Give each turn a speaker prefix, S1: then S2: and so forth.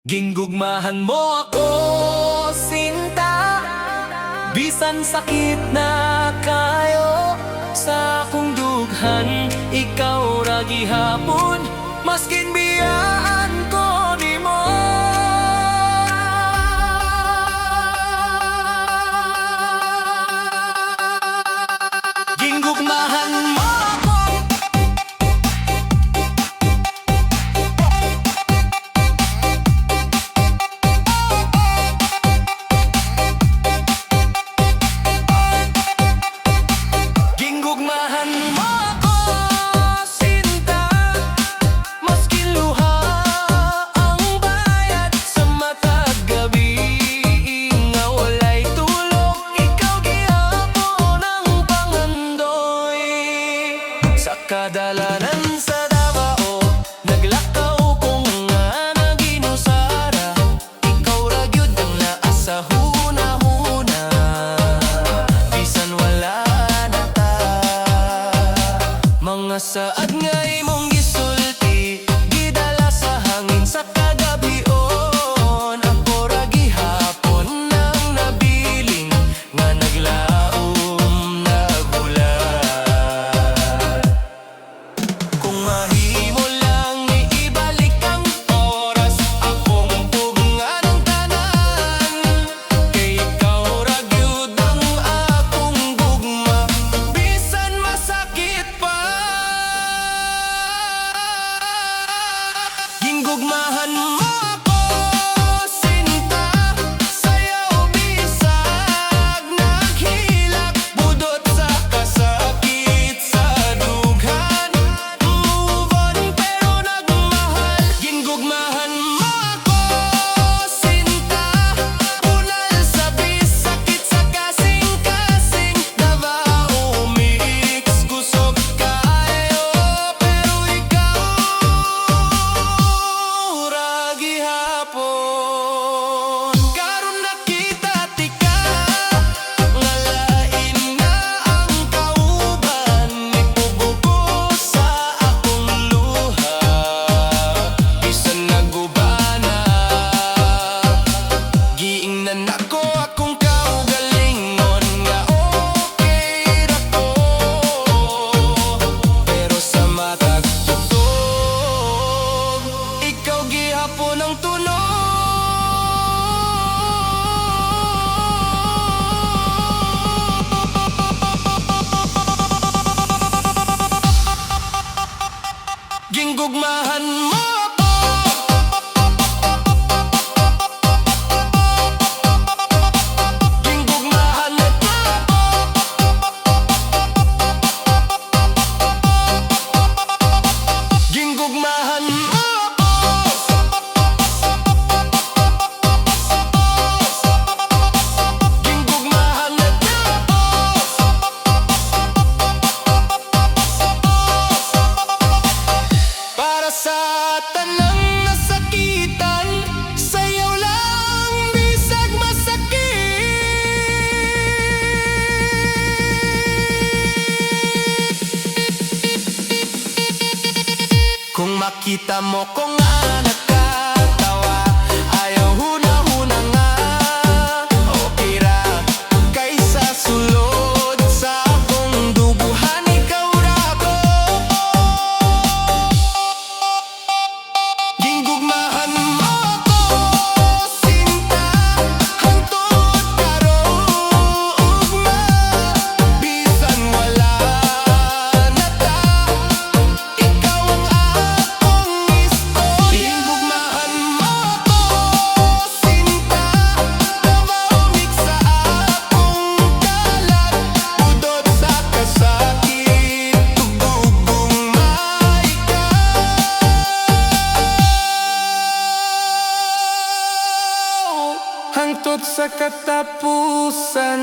S1: Ginggugmahan mo ako, sinta. Bisan sakit na kayo sa akong dughan, ikaw ra gihapon, maskin biyaan ko nimo. Ginggugmahan mo ako. Ginggugmahan mo ako, sinta. Maskin luha ang bayad sa matag gabi, nga walay tulog, ikaw gihapon ang pangandoy. Sa kadalanan sa Davao, naglakaw ko nga naginusara, ikaw ra gyud ang naa sa hunahuna. Bisan wala na ta, mga saad nga imong gisulti, gidala sa hangin sa kagabion. Ako ra gihapon nang nabiling, nga naglaom nagulat. Kung mahimo lang iibalik ang oras, akong pugngan ang tanan, kay ikaw ra gyud ang akong gugma, bisan masakit pa. Ginggugmahan mo ako, sinta. Sayaw bisag naghilak, budot sa kasakit sa dughan. Move on pero nagmahal. Ginggugmahan mo ako, sinta. Unal sa bisakit sa kasing-kasing, Davao mix kusog kayo, pero ikaw ra gihapon. Karon nakita tika, nga lain na ang kauban, nagbubugo sa akong luha, bisan nagubana. Giingnan ako akong kaugalingon, nga okay ra ko, pero sa matag tugtog, ikaw gihapon ang tunog. Ginggugmahan mo ako. Ginggugmahan ako. Ginggugmahan mo ako. Ginggugmahan ako. Para sa tanang nasakitan, sayaw lang bisag masakit. Kung makita mo ko nga nakatawa, ayaw huna-huna nga, okay ra kaysa sulod sa akong duguhan, ikaw ra ko. Ginggugmahan mo ako, sinta. Hangtod karon ugma, bisan wala na ta, ikaw ang akong istorya. Ginggugmahan mo ako, sinta. Davao mix sa akong kalat, budot sa kasakit, tugugmay ka. Hangtod sa katapusan.